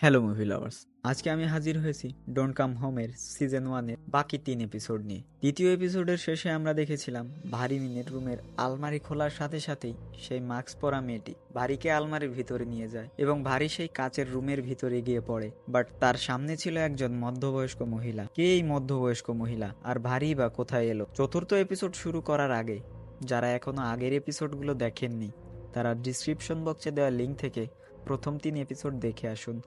Hello movie lovers, আজকে আমি হাজির হয়েছি ডোন্ট কাম হোমের সিজন 1-এর বাকি 3 এপিসোড নিয়ে। দ্বিতীয় এপিসোডের শেষে আমরা দেখেছিলাম ভারী মিনের রুমের আলমারি খোলার সাথে সাথেই সেই মাস্ক পরা মেয়েটি ভারীকে আলমারির ভিতরে নিয়ে যায় এবং ভারী সেই কাচের রুমের ভিতরে গিয়ে পড়ে। বাট তার সামনে ছিল একজন মধ্যবয়স্ক মহিলা। কে এই মধ্যবয়স্ক মহিলা, আর ভারী বা কোথায় এলো? চতুর্থ এপিসোড শুরু করার আগে যারা এখনো আগের এপিসোডগুলো দেখেননি, তারা ডিসক্রিপশন বক্সে দেওয়া লিঙ্ক থেকে প্রথম 3 এপিসোড দেখে আসুন।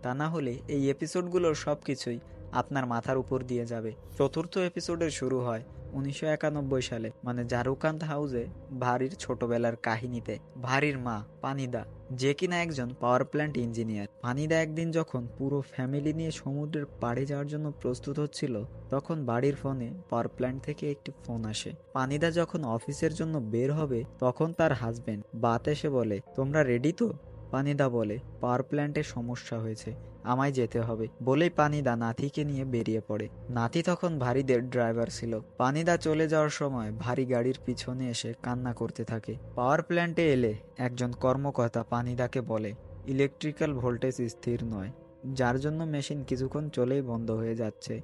তা না হলে এই এপিসোডগুলোর সব কিছুই আপনার মাথার উপর দিয়ে যাবে। চতুর্থ এপিসোডের শুরু হয় 1991 সালে, মানে জারুকান্ত হাউসে ভারির ছোটবেলার কাহিনীতে। ভারির মা পানিদা, যে কিনা একজন পাওয়ার প্ল্যান্ট ইঞ্জিনিয়ার। পানিদা একদিন যখন পুরো ফ্যামিলি নিয়ে সমুদ্রের পাড়ে যাওয়ার জন্য প্রস্তুত হচ্ছিল, তখন বাড়ির ফোনে পাওয়ার প্ল্যান্ট থেকে একটি ফোন আসে। পানিদা যখন অফিসের জন্য বের হবে, তখন তার হাজবেন্ড বাত এসে বলে, তোমরা রেডি তো? পানিদা বলে, পাওয়ার প্ল্যান্টে সমস্যা হয়েছে, আমায় যেতে হবে। বলেই পানিদা নাথিকে নিয়ে বেরিয়ে পড়ে। নাথি তখন ভারীদের ড্রাইভার ছিল। পানিদা চলে যাওয়ার সময় ভারী গাড়ির পিছনে এসে কান্না করতে থাকে। পাওয়ার প্ল্যান্টে এলে একজন কর্মকর্তা পানিদাকে বলে, ইলেকট্রিক্যাল ভোল্টেজ স্থির নয়, যার জন্য মেশিন কিছুক্ষণ চলেই বন্ধ হয়ে যাচ্ছে।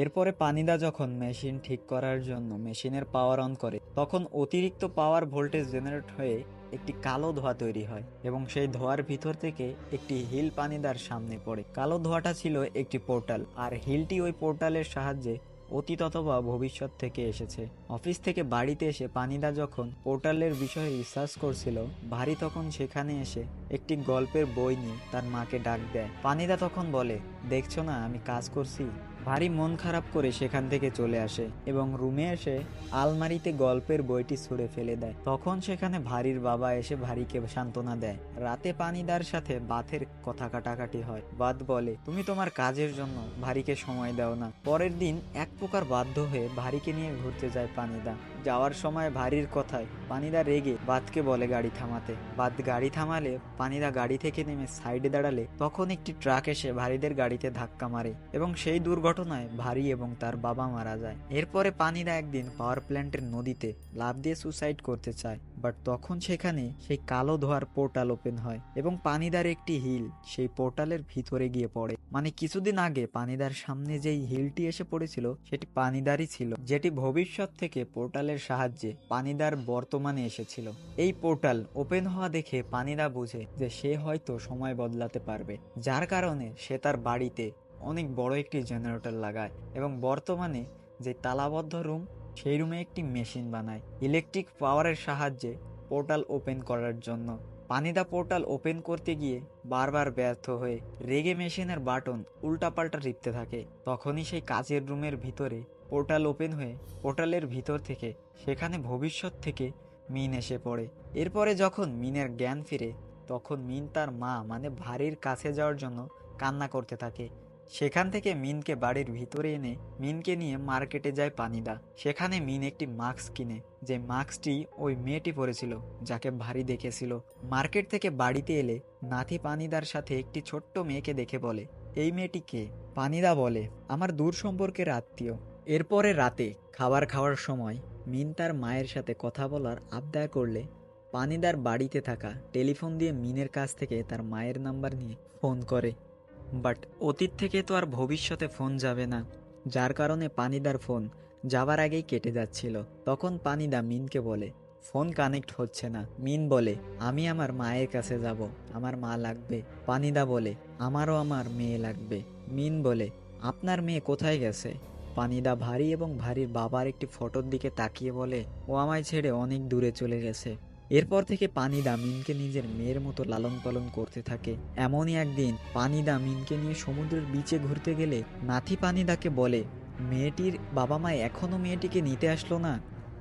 এরপরে পানিদা যখন মেশিন ঠিক করার জন্য মেশিনের পাওয়ার অন করে, তখন অতিরিক্ত পাওয়ার ভোল্টেজ জেনারেট হয়ে একটি কালো ধোঁয়া তৈরি হয় এবং সেই ধোঁয়ার ভিতর থেকে একটি হিল পানিদার সামনে পড়ে। কালো ধোঁয়াটা ছিল একটি পোর্টাল, আর হিলটি ওই পোর্টালের সাহায্যে অতীত অথবা ভবিষ্যৎ থেকে এসেছে। অফিস থেকে বাড়িতে এসে পানিদা যখন পোর্টালের বিষয়ে রিসার্চ করছিল, ভারী তখন সেখানে এসে একটি গল্পের বই নিয়ে তার মাকে ডাক দেয়। পানিদা তখন বলে, দেখছো না আমি কাজ করছি। ভারী মন খারাপ করে সেখান থেকে চলে আসে এবং রুমে এসে আলমারিতে গল্পের বইটি ছুঁড়ে ফেলে দেয়। তখন সেখানে ভারীর বাবা এসে ভারীকে সান্ত্বনা দেয়। রাতে পানিদার সাথে বাথের কথা কাটাকাটি হয়। বাদ বলে, তুমি তোমার কাজের জন্য ভারীকে সময় দাও না। পরের দিন এক প্রকার বাধ্য হয়ে ভারীকে নিয়ে ঘুরতে যায় পানিদা। যাওয়ার সময় ভারীর কথায় পানিদা রেগে বাদকে বলে গাড়ি থামাতে। বাদ গাড়ি থামালে পানিদা গাড়ি থেকে নেমে সাইডে দাঁড়ালে, তখন একটি ট্রাক এসে ভারীদের গাড়িতে ধাক্কা মারে এবং সেই দুর্ঘটনায় ভারী এবং তার বাবা মারা যায়। এরপরে পানিদা একদিন পাওয়ার প্ল্যান্টের নদীতে লাফ দিয়ে সুসাইড করতে চায়, বাট তখন সেখানে সেই কালো ধোঁয়ার পোর্টাল ওপেন হয় এবং পানিদার একটি হিল সেই পোর্টালের ভিতরে গিয়ে পড়ে। মানে কিছুদিন আগে পানিদার সামনে যেই হিলটি এসে পড়েছিল, সেটি পানিদারই ছিল, যেটি ভবিষ্যৎ থেকে পোর্টালের সাহায্যে পানিদার বর্তমানে এসেছিল। এই পোর্টাল ওপেন হওয়া দেখে পানিদা বুঝে যে সে হয়তো সময় বদলাতে পারবে, যার কারণে সে তার বাড়িতে অনেক বড় একটি জেনারেটর লাগায় এবং বর্তমানে যে তালাবদ্ধ রুম, সেই রুমে একটি মেশিন বানায় ইলেকট্রিক পাওয়ারের সাহায্যে পোর্টাল ওপেন করার জন্য। পানিদা পোর্টাল ওপেন করতে গিয়ে বারবার ব্যর্থ হয়ে রেগে মেশিনের বাটন উল্টাপাল্টা টিপতে থাকে। তখনই সেই কাচের রুমের ভিতরে পোর্টাল ওপেন হয়ে পোর্টালের ভিতর থেকে সেখানে ভবিষ্যৎ থেকে মিন এসে পড়ে। এরপরে যখন মিনের জ্ঞান ফিরে, তখন মিন তার মা মানে ভারীর কাছে যাওয়ার জন্য কান্না করতে থাকে। সেখান থেকে মিনকে বাড়ির ভিতরে এনে মিনকে নিয়ে মার্কেটে যায় পানিদা। সেখানে মিন একটি মাস্ক কিনে, যে মাস্কটি ওই মেয়েটি পরেছিল যাকে ভারী দেখেছিল। মার্কেট থেকে বাড়িতে এলে নাথি পানিদার সাথে একটি ছোট্ট মেয়েকে দেখে বলে, এই মেয়েটি কে? পানিদা বলে, আমার দূর সম্পর্কের আত্মীয়। এরপরে রাতে খাবার খাওয়ার সময় মিন তার মায়ের সাথে কথা বলার আবদার করলে পানিদার বাড়িতে থাকা টেলিফোন দিয়ে মিনের কাছ থেকে তার মায়ের নাম্বার নিয়ে ফোন করে। বাট অতীত থেকে তো আর ভবিষ্যতে ফোন যাবে না, যার কারণে পানিদার ফোন যাবার আগেই কেটে যাচ্ছিল। তখন পানিদা মিনকে বলে, ফোন কানেক্ট হচ্ছে না। মিন বলে, আমি আমার মায়ের কাছে যাব, আমার মা লাগবে। পানিদা বলে, আমারও আমার মেয়ে লাগবে। মিন বলে, আপনার মেয়ে কোথায় গেছে? পানিদা ভারী এবং ভারীর বাবার একটি ফটোর দিকে তাকিয়ে বলে, ও আমায় ছেড়ে অনেক দূরে চলে গেছে। এরপর থেকে পানিদা মিনকে নিজের মেয়ের মতো লালন পালন করতে থাকে। এমনই একদিন পানিদা মিনকে নিয়ে সমুদ্রের বিচে ঘুরতে গেলে নাথি পানিদাকে বলে, মেয়েটির বাবা মা এখনো মেয়েটিকে নিতে আসলো না।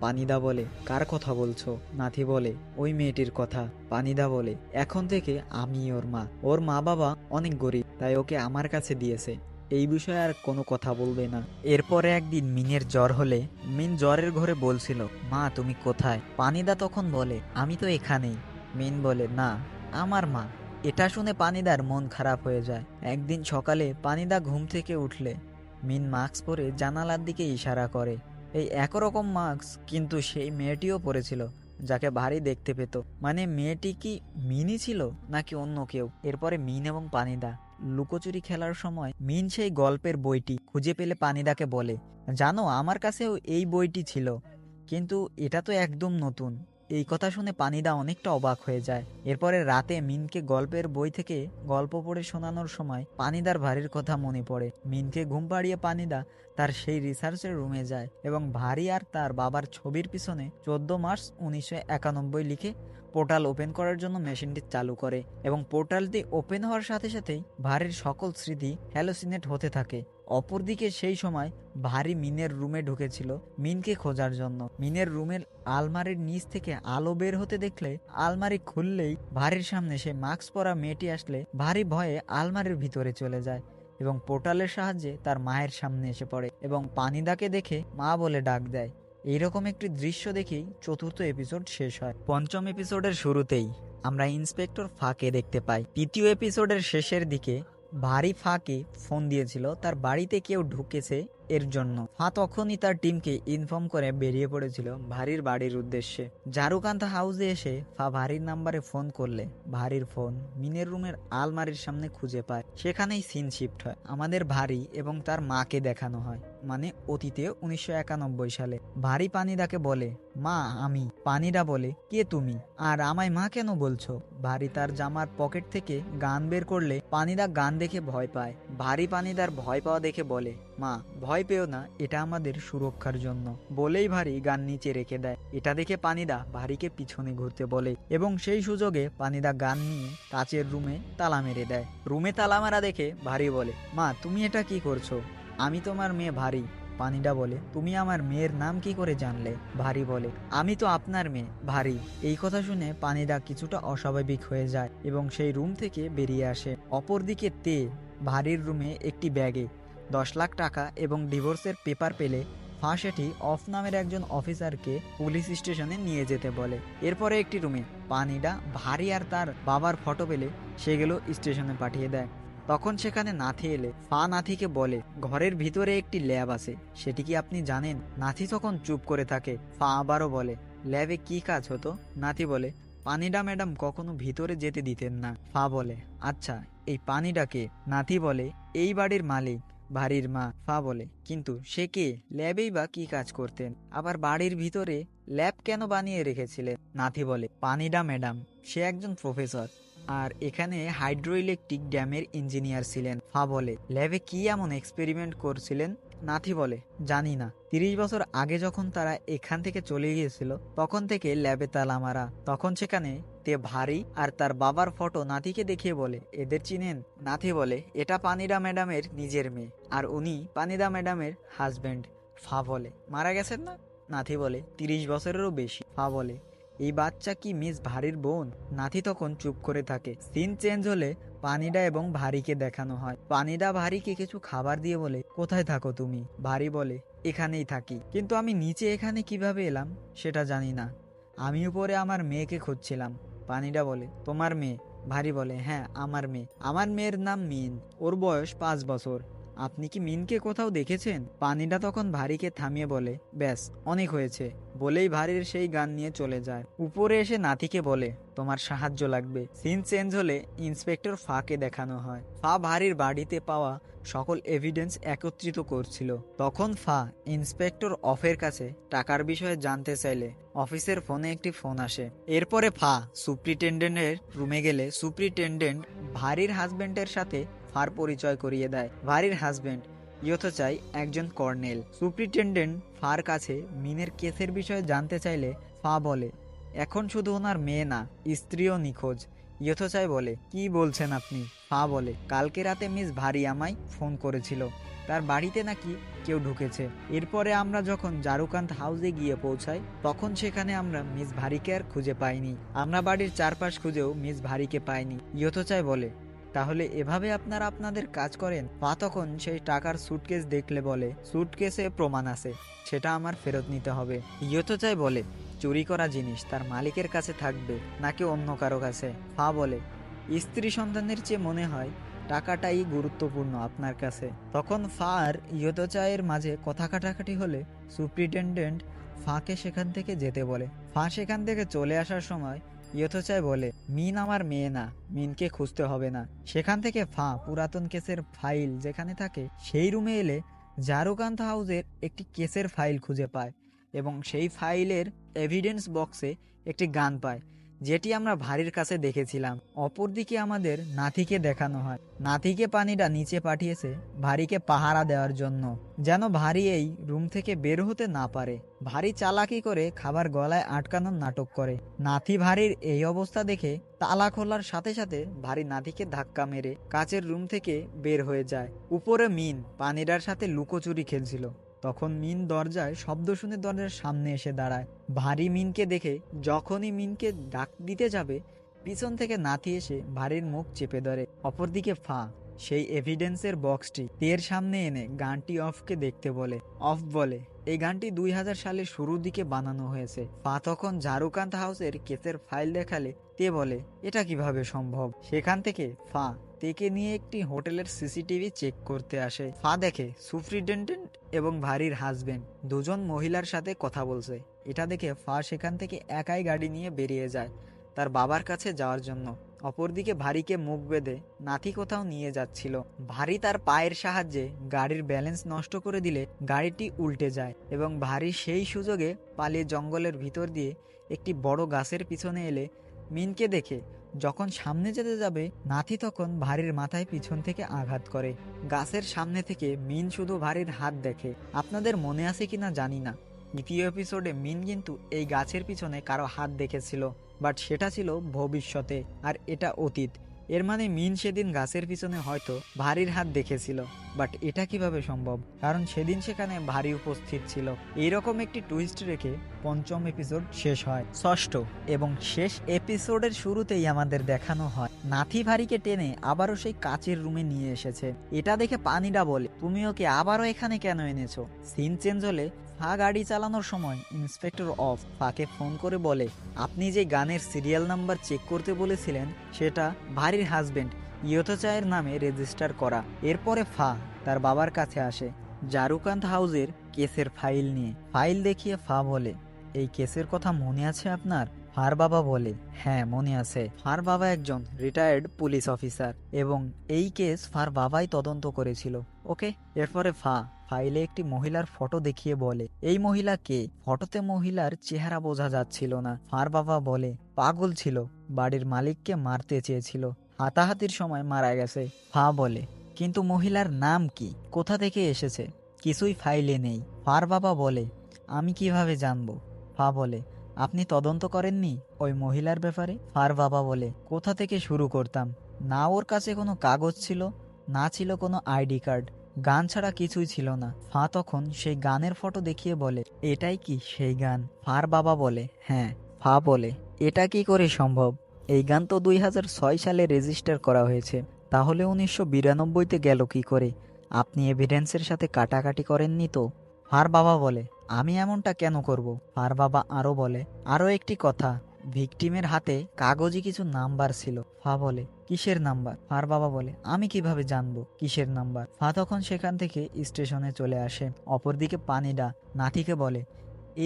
পানিদা বলে, কার কথা বলছো? নাথি বলে, ওই মেয়েটির কথা। পানিদা বলে, এখন থেকে আমি ওর মা। ওর মা বাবা অনেক গরিব, তাই ওকে আমার কাছে দিয়েছে, এই বিষয়ে আর কোনো কথা বলবে না। এরপরে একদিন মিনের জ্বর হলে মিন জ্বরের ঘরে বলছিল, মা তুমি কোথায়? পানিদা তখন বলে, আমি তো এখানেই। মিন বলে, না, আমার মা। এটা শুনে পানিদার মন খারাপ হয়ে যায়। একদিন সকালে পানিদা ঘুম থেকে উঠলে মিন মাস্ক পরে জানালার দিকে ইশারা করে। এই একরকম মাস্ক কিন্তু সেই মেয়েটিও পরেছিল, যাকে ভারী দেখতে পেত। মানে মেয়েটি কি মিনই ছিল নাকি অন্য কেউ? এরপরে মিন এবং পানিদা লুকোচুরি খেলার সময় মিন সেই গল্পের বইটি খুঁজে পেলে পানিদাকে বলে, জানো আমার কাছেও এই বইটি ছিল, কিন্তু এটা তো একদম নতুন। এই কথা শুনে পানিদা অনেকটা অবাক হয়ে যায়। এরপরে রাতে মিনকে গল্পের বই থেকে গল্প পড়ে শোনানোর সময় পানিদার ভারির কথা মনে পড়ে। মিনকে ঘুম পাড়িয়ে পানিদা তার সেই রিসার্চের রুমে যায় এবং ভারী আর তার বাবার ছবির পিছনে 14 মার্চ 1991 লিখে পোর্টাল ওপেন করার জন্য মেশিনটি চালু করে এবং পোর্টালটি ওপেন হওয়ার সাথে সাথেই ভারির সকল স্মৃতি হ্যালোসিনেট হতে থাকে। অপরদিকে সেই সময় ভারী মিনের রুমে ঢুকেছিল মিনকে খোঁজার জন্য। মিনের রুমের আলমারির নিচ থেকে আলো বের হতে দেখলে আলমারি খুললেই ভারীর সামনে সে মাস্ক পরা মেয়েটি আসলে ভারী ভয়ে আলমারির ভিতরে চলে যায় এবং পোর্টালের সাহায্যে তার মায়ের সামনে এসে পড়ে এবং পানিদাকে দেখে মা বলে ডাক দেয়। এইরকম একটি দৃশ্য দেখেই চতুর্থ এপিসোড শেষ হয়। পঞ্চম এপিসোডের শুরুতেই আমরা ইন্সপেক্টর ফাকে দেখতে পাই। তৃতীয় এপিসোডের শেষের দিকে ভারী ফাকে ফোন দিয়েছিল তার বাড়িতে কেউ ঢুকেছে এর জন্য। ফা তখনই তার টিমকে ইনফর্ম করে বেরিয়ে পড়েছিল ভারীর বাড়ির উদ্দেশ্যে। জারুকান্তা হাউসে এসে ফা ভারীর নাম্বারে ফোন করলে ভারীর ফোন মিনের রুমের আলমারির সামনে খুঁজে পায়। সেখানেই সিন শিফট হয়। আমাদের ভারী এবং তার মাকে দেখানো হয়, মানে অতীতে 1991 সালে। ভারী পানিদাকে বলে, মা আমি। পানিদা বলে, কে তুমি আর আমায় মা কেন বলছো? ভারী তার জামার পকেট থেকে গান বের করলে পানিদা গান দেখে ভয় পায়। ভারী পানিদার ভয় পাওয়া দেখে বলে, মা ভয় পেও না, এটা আমাদের সুরক্ষার জন্য। বলেই ভারী গান নিচে রেখে দেয়। এটা দেখে পানিদা ভারীকে পিছনে ঘুরতে বলে এবং সেই সুযোগে পানিদা গান নিয়ে কাচের রুমে তালা মেরে দেয়। রুমে তালা মারা দেখে ভারী বলে, মা তুমি এটা কি করছো? আমি তোমার মেয়ে ভারী। পানিদা বলে, তুমি আমার মেয়ের নাম কি করে জানলে? ভারী বলে, আমি তো আপনার মেয়ে। ভারী এই কথা শুনে পানিদা কিছুটা অস্বাভাবিক হয়ে যায় এবং সেই রুম থেকে বেরিয়ে আসে। অপরদিকে তে ভারীর রুমে একটি ব্যাগে 10 লাখ টাকা এবং ডিভোর্সের পেপার পেলে ফা সেটি অফ নামের একজন অফিসারকে পুলিশ স্টেশনে নিয়ে যেতে বলে। এরপরে একটি রুমে পানিডা ভারী আর তার বাবার ফটো পেলে সেগুলো স্টেশনে পাঠিয়ে দেয়। তখন সেখানে নাথি এলে ফা নাথিকে বলে, ঘরের ভিতরে একটি ল্যাব আছে, সেটি কি আপনি জানেন? নাথি তখন চুপ করে থাকে। ফা আবারও বলে, ল্যাবে কি কাজ হতো? নাথি বলে, পানিডা ম্যাডাম কখনো ভিতরে যেতে দিতেন না। ফা বলে, আচ্ছা এই পানিডাকে? নাথি বলে, এই বাড়ির মালিক ভারীর মা। ফা বলে, কিন্তু সে কে? ল্যাবেই বা কি কাজ করতেন? আবার বাড়ির ভিতরে ল্যাব কেন বানিয়ে রেখেছিলেন? নাথি বলে, পানিডা ম্যাডাম সে একজন প্রফেসর আর এখানে হাইড্রো ইলেকট্রিক ড্যামের ইঞ্জিনিয়ার ছিলেন। ফা বলে, ল্যাবে কি এমন এক্সপেরিমেন্ট করছিলেন? নাথি বলে, জানি না। 30 বছর আগে যখন তারা এখান থেকে চলে গিয়েছিল তখন থেকে ল্যাবে তালা মারা। তখন সেখানে তে ভারী আর তার বাবার ফটো নাথিকে দেখিয়ে বলে, এদের চিনেন? নাথি বলে, এটা পানিদা ম্যাডামের নিজের মেয়ে আর উনি পানিদা ম্যাডামের হাজবেন্ড। ফা বলে, মারা গেছেন না? নাথি বলে, 30 বছরেরও বেশি। ফা বলে, এই বাচ্চা কি মিস ভারীর বোন? নাথি তখন চুপ করে থাকে। সিন চেঞ্জ হলে পানিডা এবং ভারীকে দেখানো হয়। পানিডা ভারীকে কিছু খাবার দিয়ে বলে, কোথায় থাকো তুমি? ভারী বলে, এখানেই থাকি, কিন্তু আমি নিচে এখানে কিভাবে এলাম সেটা জানি না। আমি উপরে আমার মেয়েকে খুঁজছিলাম। পানিডা বলে, তোমার মেয়ে? ভারী বলে, হ্যাঁ আমার মেয়ে। আমার মেয়ের নাম মিন, ওর বয়স 5 বছর। আপনি কি মিনকে কোথাও দেখেছেন? পানিডা তখন ভারীকে থামিয়ে বলে, ব্যাস অনেক হয়েছে, বলেই ভারীর সেই গান নিয়ে চলে যায়। উপরে এসে নাথিকে বলে, তোমার সাহায্য লাগবে। সিন চেঞ্জ হলে ইন্সপেক্টর ফাকে দেখানো হয়। ফা ভারীর বাড়িতে পাওয়া সকল এভিডেন্স একত্রিত করছিল। তখন ফা ইন্সপেক্টর অফের কাছে টাকার বিষয়ে জানতে চাইলে অফিসের ফোনে একটি ফোন আসে। এরপরে ফা সুপ্রিটেন্ডেন্টের রুমে গেলে সুপ্রিটেন্ডেন্ট ভারীর হাজবেন্ডের সাথে ফার পরিচয় করিয়ে দেয়। ভারীর হাজবেন্ড ইয়োথোচাই একজন কর্নেল। সুপ্রিটেন্ডেন্ট ফার কাছে মিনের কেসের বিষয়ে জানতে চাইলে ফা বলে, এখন শুধু ওনার মেয়ে না, স্ত্রীও নিখোঁজ। ইয়োথোচাই বলে, কি বলছেন আপনি? ফা বলে, কালকে রাতে মিস ভারী আমায় ফোন করেছিল, তার বাড়িতে নাকি কেউ ঢুকেছে। এরপরে আমরা যখন জারুকান্ত হাউসে গিয়ে পৌঁছাই তখন সেখানে আমরা মিস ভারীকে আর খুঁজে পাইনি। আমরা বাড়ির চারপাশ খুঁজেও মিস ভারীকে পাইনি। ইয়োথোচাই বলে, তাহলে এভাবে আপনারা আপনাদের কাজ করেন? পা তখন সেই টাকার সুটকেস দেখলে বলে, সুটকেসে প্রমাণ আছে, সেটা আমার ফেরত নিতে হবে। ইয়োথোচাই বলে, চুরি করা জিনিস তার মালিকের কাছে থাকবে নাকি অন্য কারো কাছে? ফা বলে, স্ত্রী সন্তানের চেয়ে মনে হয় টাকাটাই গুরুত্বপূর্ণ আপনার কাছে। তখন ফা আর ইয়োথোচাইয়ের মাঝে কথা কাটাকাটি হলে সুপ্রিটেন্ডেন্ট ফাকে সেখান থেকে যেতে বলে। ফা সেখান থেকে চলে আসার সময় ইয়োথোচায় বলে, মিন আমার মেয়ে না, মিনকে খুঁজতে হবে না। সেখান থেকে ফা পুরাতন কেসের ফাইল যেখানে থাকে সেই রুমে এলে জারুকান্ত হাউসের একটি কেসের ফাইল খুঁজে পায় এবং সেই ফাইলের এভিডেন্স বক্সে একটি গান পায়, যেটি আমরা ভারীর কাছে দেখেছিলাম। অপরদিকে আমাদের নাথিকে দেখানো হয়। নাথিকে পানিটা নিচে পাঠিয়েছে ভারীকে পাহারা দেওয়ার জন্য, যেন ভারী এই রুম থেকে বের হতে না পারে। ভারী চালাকি করে খাবার গলায় আটকানোর নাটক করে। নাথি ভারীর এই অবস্থা দেখে তালা খোলার সাথে সাথে ভারী নাথিকে ধাক্কা মেরে কাচের রুম থেকে বের হয়ে যায়। উপরে মিন পানিরার সাথে লুকোচুরি খেলছিল। তখন মিন দরজায় শব্দ শুনে দরজার সামনে এসে দাঁড়ায়। ভারী মিনকে দেখে যখনই মিনকে ডাক দিতে যাবে, পিছন থেকে নাথি এসে ভারীর মুখ চেপে ধরে। অপরদিকে ফা সেই এভিডেন্সের বক্সটি তের সামনে এনে গানটি অফকে দেখতে বলে। অফ বলে, এই গানটি 2000 সালের শুরুর দিকে বানানো হয়েছে। ফা তখন জারুকান্ত হাউসের কেসের ফাইল দেখালে তে বলে, এটা কিভাবে সম্ভব? সেখান থেকে ফা তেকে নিয়ে একটি হোটেলের সিসিটিভি চেক করতে আসে। ফা দেখে সুপ্রিটেন্ডেন্ট এবং ভারীর হাজবেন্ড দুজন মহিলার সাথে কথা বলছে। এটা দেখে ফা সেখান থেকে একাই গাড়ি নিয়ে বেরিয়ে যায় তার বাবার কাছে যাওয়ার জন্য। অপরদিকে ভারীকে মুখ বেঁধে নাথি কোথাও নিয়ে যাচ্ছিল। ভারী তার পায়ের সাহায্যে গাড়ির ব্যালেন্স নষ্ট করে দিলে গাড়িটি উল্টে যায় এবং ভারী সেই সুযোগে পালিয়ে জঙ্গলের ভিতর দিয়ে একটি বড় গাছের পিছনে এলে মিনকে দেখে যখন সামনে যেতে যাবে, নাথি তখন ভারীর মাথায় পিছন থেকে আঘাত করে। গাছের সামনে থেকে মিন শুধু ভারীর হাত দেখে। আপনাদের মনে আছে কিনা জানি না, দ্বিতীয় এপিসোডে মিন কিন্তু এই গাছের পিছনে কারো হাত দেখেছিল, বাট সেটা ছিল ভবিষ্যতে আর এটা অতীত। এর মানে মিন সেদিন গাছের পিছনে হয়তো ভারীর হাত দেখেছিল, বাট এটা কিভাবে সম্ভব? কারণ সেদিন সেখানে ভারী উপস্থিত ছিল। এইরকম একটি টুইস্ট রেখে পঞ্চম এপিসোড শেষ হয়। ষষ্ঠ এবং শেষ এপিসোডের শুরুতেই আমাদের দেখানো হয় নাথি ভারীকে টেনে আবারও সেই কাচের রুমে নিয়ে এসেছে। এটা দেখে পানিরা বলে, তুমি ওকে আবারও এখানে কেন এনেছো? সিন চেঞ্জ হলে ফা গাড়ি চালানোর সময় ইন্সপেক্টর অফ ফাকে ফোন করে বলে, আপনি যে গানের সিরিয়াল নাম্বার চেক করতে বলেছিলেন সেটা ভারীর হাজবেন্ড ইয়োথোচায়ের নামে রেজিস্টার করা। এরপরে ফা তার বাবার কাছে আসে জারুকান্ত হাউসের কেসের ফাইল নিয়ে। ফাইল দেখিয়ে ফা বলে, এই কেসের কথা মনে আছে আপনার? ফার বাবা বলে, হ্যাঁ মনে আছে। ফার বাবা একজন রিটায়ার্ড পুলিশ অফিসার এবং এই কেস ফার বাবাই তদন্ত করেছিল। ওকে। এরপরে ফা ফাইলে একটি মহিলার ফটো দেখিয়ে বলে, এই মহিলা কে? ফটোতে মহিলার চেহারা বোঝা যাচ্ছিল না। ফার বাবা বলে, পাগল ছিল, বাড়ির মালিককে মারতে চেয়েছিল, হাতাহাতির সময় মারা গেছে। ফা বলে, কিন্তু মহিলার নাম কি, কোথা থেকে এসেছে? কিছুই ফাইলে নেই। ফার বাবা বলে, আমি কিভাবে জানবো? ফা বলে, আপনি তদন্ত করেননি ওই মহিলার ব্যাপারে? ফার বাবা বলে, কোথা থেকে শুরু করতাম? না ওর কাছে কোনো কাগজ ছিল, না ছিল কোনো আইডি কার্ড, গান ছাড়া কিছুই ছিল না। ফা তখন সেই গানের ফটো দেখিয়ে বলে, এটাই কি সেই গান? ফার বাবা বলে, হ্যাঁ। ফা বলে, এটা কি করে সম্ভব? এই গান তো 2006 সালে রেজিস্টার করা হয়েছে, তাহলে 1992-তে গেল কি করে? আপনি এভিডেন্সের সাথে কাটাকাটি করেননি তো? ফার বাবা বলে, আমি এমনটা কেন করব? ফার বাবা আরো বলে, আরো একটি কথা, ভিকটিমের হাতে কাগজে কিছু নাম্বার ছিল। ফা বলে, কিসের নাম্বার? ফার বাবা বলে, আমি কিভাবে জানবো কিসের নাম্বার? ফা তখন সেখান থেকে স্টেশনে চলে আসে। অপরদিকে পানিডা নাথিকে বলে,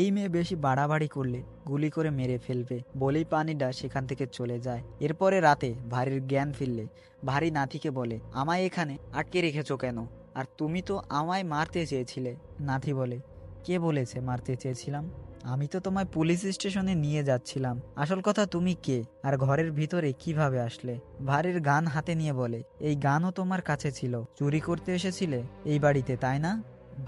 এই মেয়ে বেশি বাড়াবাড়ি করলে গুলি করে মেরে ফেলবে। বলেই পানিডা সেখান থেকে চলে যায়। এরপরে রাতে ভারীর জ্ঞান ফিরলে ভারী নাথিকে বলে, আমায় এখানে আটকে রেখেছো কেন? আর তুমি তো আমায় মারতে চেয়েছিলে। নাথি বলে, কে বলেছে মারতে চেয়েছিলাম? আমি তো তোমায় পুলিশ স্টেশনে নিয়ে যাচ্ছিলাম। আসল কথা তুমি কে আর ঘরের ভিতরে কিভাবে আসলে? ভারীর গান হাতে নিয়ে বলে, এই গানও তোমার কাছে ছিল, চুরি করতে এসেছিলে এই বাড়িতে, তাই না?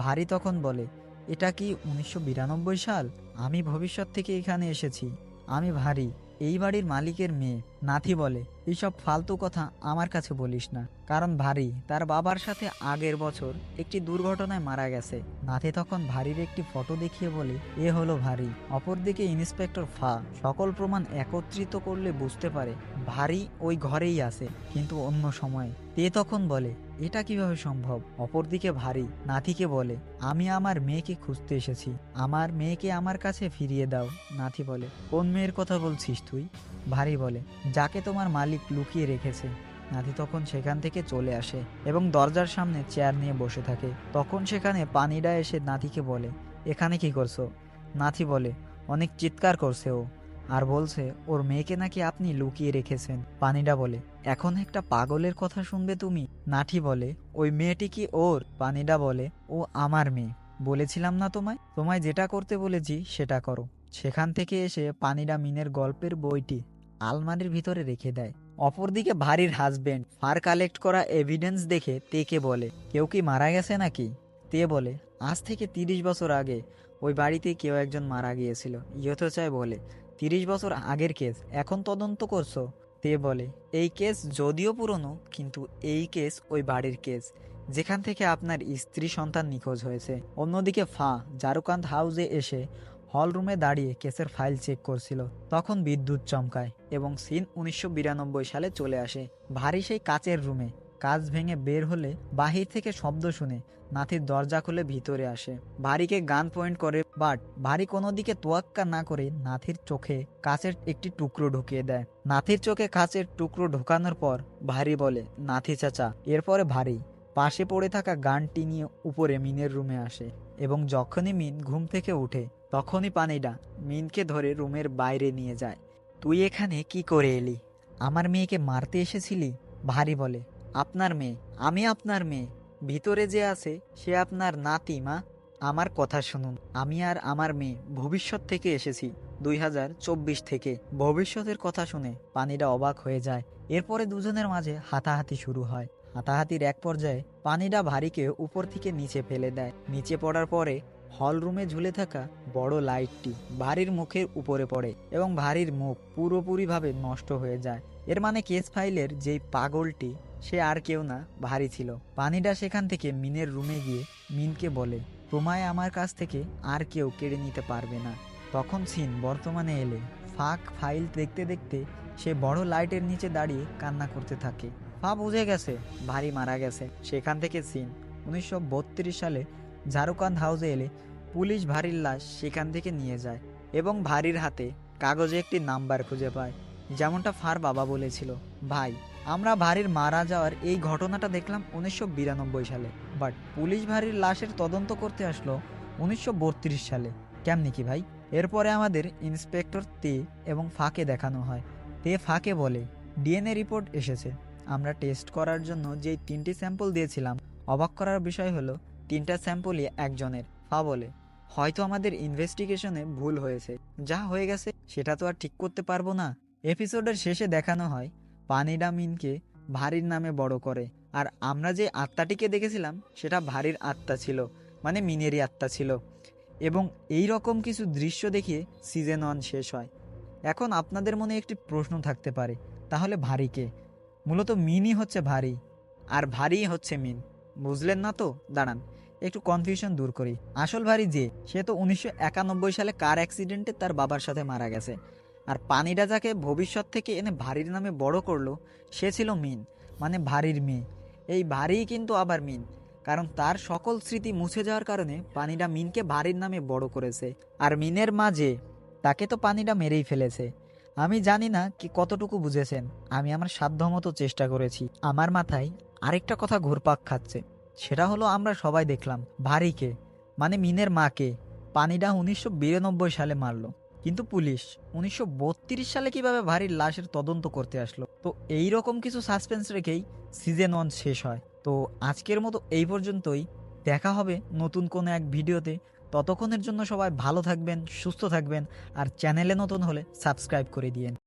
ভারী তখন বলে, এটা কি 1992 সাল? আমি ভবিষ্যৎ থেকে এখানে এসেছি। আমি ভারী, এই বাড়ির মালিকের মেয়ে। নাথি বলে, এইসব ফালতু কথা আমার কাছে বলিস না, কারণ ভারী তার বাবার সাথে আগের বছর একটি দুর্ঘটনায় মারা গেছে। নাথি তখন ভারীর একটি ফটো দেখিয়ে বলে, এ হলো ভারী। অপরদিকে ইন্সপেক্টর ফা সকল প্রমাণ একত্রিত করলে বুঝতে পারে ভারী ওই ঘরেই আছে, কিন্তু অন্য সময়ে। তে তখন বলে, এটা কিভাবে সম্ভব? অপরদিকে ভারী নাথিকে বলে, আমি আমার মেয়েকে খুঁজতে এসেছি, আমার মেয়েকে আমার কাছে ফিরিয়ে দাও। নাথি বলে, কোন মেয়ের কথা বলছিস তুই? ভারী বলে, যাকে তোমার মালিক লুকিয়ে রেখেছে। নাথি তখন সেখান থেকে চলে আসে এবং দরজার সামনে চেয়ার নিয়ে বসে থাকে। তখন সেখানে পানিডা এসে নাথিকে বলে, এখানে কি করছো? নাথি বলে, অনেক চিৎকার করছে ও, আর বলছে ওর মেয়েকে নাকি আপনি লুকিয়ে রেখেছেন। পানিডা বলে, এখন একটা পাগলের কথা শুনবে তুমি? নাঠি বলে, ওই মেয়েটি কি ওর? পানিডা বলে, ও আমার মেয়ে। বলেছিলাম না তোমায় যেটা করতে বলেছি সেটা করো। সেখান থেকে এসে পানিডা মিনের গল্পের বইটি আলমারির ভিতরে রেখে দেয়। অপরদিকে ভারির হাজবেন্ড ফার কালেক্ট করা এভিডেন্স দেখে তেকে বলে, কেউ কি মারা গেছে নাকি? তে বলে, আজ থেকে 30 বছর আগে ওই বাড়িতে কেউ একজন মারা গিয়েছিল। ইয়তোচায় বলে, 30 বছর আগের কেস এখন তদন্ত করছো? তে বলে, এই কেস যদিও পুরনো, কিন্তু এই কেস ওই বাড়ির কেস যেখান থেকে আপনার স্ত্রী সন্তান নিখোঁজ হয়েছে। অন্যদিকে ফা জারুকান্ত হাউসে এসে হল রুমে দাঁড়িয়ে কেসের ফাইল চেক করছিল। তখন বিদ্যুৎ চমকায় এবং সিন 1992 সালে চলে আসে। ভারী সেই কাচের রুমে কাঁচ ভেঙে বের হলে বাহির থেকে শব্দ শুনে নাথির দরজা খুলে ভিতরে আসে। ভারীকে গান পয়েন্ট করে, বাট ভারী কোনো দিকে তোয়াক্কা না করে নাথির চোখে কাচের একটি টুকরো ঢুকিয়ে দেয়। নাথির চোখে কাচের টুকরো ঢোকানোর পর ভারী বলে, নাথি চাচা। এরপরে ভারী পাশে পড়ে থাকা গানটি নিয়ে উপরে মিনের রুমে আসে এবং যখনই মিন ঘুম থেকে উঠে তখনই পানিডা মিনকে ধরে রুমের বাইরে নিয়ে যায়। তুই এখানে কি করে এলি? আমার মেয়েকে মারতে এসেছিলি? ভারী বলে, আপনার মেয়ে? আমি আপনার মেয়ে? ভিতরে যে আছে সে আপনার নাতি মা। আমার কথা শুনুন, আমি আর আমার মেয়ে ভবিষ্যৎ থেকে এসেছি, 2024 থেকে। ভবিষ্যতের কথা শুনে পানিডা অবাক হয়ে যায়। এরপরে দুজনের মাঝে হাতাহাতি শুরু হয়। হাতাহাতির এক পর্যায়ে পানিডা ভারীকে উপর থেকে নিচে ফেলে দেয়। নিচে পড়ার পরে হল রুমে ঝুলে থাকা বড় লাইটটি ভারীর মুখের উপরে পড়ে এবং ভারীর মুখ পুরোপুরিভাবে নষ্ট হয়ে যায়। এর মানে কেস ফাইলের যেই পাগলটি সে আর কেউ না, ভারী ছিল। পানিডা সেখান থেকে মিনের রুমে গিয়ে মিনকে বলে, তোমায় আমার কাছ থেকে আর কেউ কেড়ে নিতে পারবে না। তখন সিন বর্তমানে এলে ফাঁক ফাইল দেখতে দেখতে সে বড় লাইটের নিচে দাঁড়িয়ে কান্না করতে থাকে। ফা বুঝে গেছে ভারী মারা গেছে। সেখান থেকে সিন 1932 সালে ঝাড়ুকান্ত হাউসে এলে পুলিশ ভারীর লাশ সেখান থেকে নিয়ে যায় এবং ভারীর হাতে কাগজে একটি নাম্বার খুঁজে পায়, যেমনটা ফার বাবা বলেছিল। ভাই, আমরা ভারীর মারা যাওয়ার এই ঘটনাটা দেখলাম 1992 সালে, বাট পুলিশ ভারীর লাশের তদন্ত করতে আসলো 1932 সালে। কেমনি কি ভাই? এরপরে আমাদের ইন্সপেক্টর তে এবং ফাকে দেখানো হয়। তে ফাকে বলে, ডিএনএ রিপোর্ট এসেছে। আমরা টেস্ট করার জন্য যেই 3টি স্যাম্পল দিয়েছিলাম, অবাক করার বিষয় হলো 3টা স্যাম্পলই একজনের। ফা বলে, হয়তো আমাদের ইনভেস্টিগেশনে ভুল হয়েছে, যা হয়ে গেছে সেটা তো আর ঠিক করতে পারবো না। এপিসোডের শেষে দেখানো হয় পানিডা মিনকে ভারীর নামে বড় করে, আর আমরা যে আত্মাটিকে দেখেছিলাম সেটা ভারীর আত্মা ছিল, মানে মিনেরই আত্মা ছিল। এবং এই রকম কিছু দৃশ্য দেখিয়ে সিজন 1 শেষ হয়। এখন আপনাদের মনে একটি প্রশ্ন থাকতে পারে, তাহলে ভারীকে? মূলত মিনই হচ্ছে ভারী আর ভারীই হচ্ছে মিন। বুঝলেন না তো? দাঁড়ান একটু কনফিউশন দূর করি। আসল ভারী যে, সে তো 1991 সালে কার অ্যাক্সিডেন্টে তার বাবার সাথে মারা গেছে। আর পানিডা যাকে ভবিষ্যৎ থেকে এনে ভারীর নামে বড় করলো সে ছিল মিন, মানে ভারীর মেয়ে। এই ভারীই কিন্তু আবার মিন, কারণ তার সকল স্মৃতি মুছে যাওয়ার কারণে পানিডা মিনকে ভারীর নামে বড় করেছে। আর মিনের মাঝে তাকে তো পানিডা মেরেই ফেলেছে। আমি জানি না কি কতটুকু বুঝেছেন, আমি আমার সাধ্যমতো চেষ্টা করেছি। আমার মাথায় আরেকটা কথা ঘুরপাক খাচ্ছে, সেটা হলো আমরা সবাই দেখলাম ভারীকে, মানে মিনের মাকে পানিডা 1992 সালে মারলো, কিন্তু পুলিশ 1932 সালে কিভাবে ভারীর লাশের তদন্ত করতে আসলো? তো এই রকম কিছু সাসপেন্স রেখেই সিজন 1 শেষ হয়। তো আজকের মতো এই পর্যন্তই। দেখা হবে নতুন কোনো এক ভিডিওতে। ততক্ষণের জন্য সবাই ভালো থাকবেন, সুস্থ থাকবেন, আর চ্যানেলে নতুন হলে সাবস্ক্রাইব করে দিয়েন।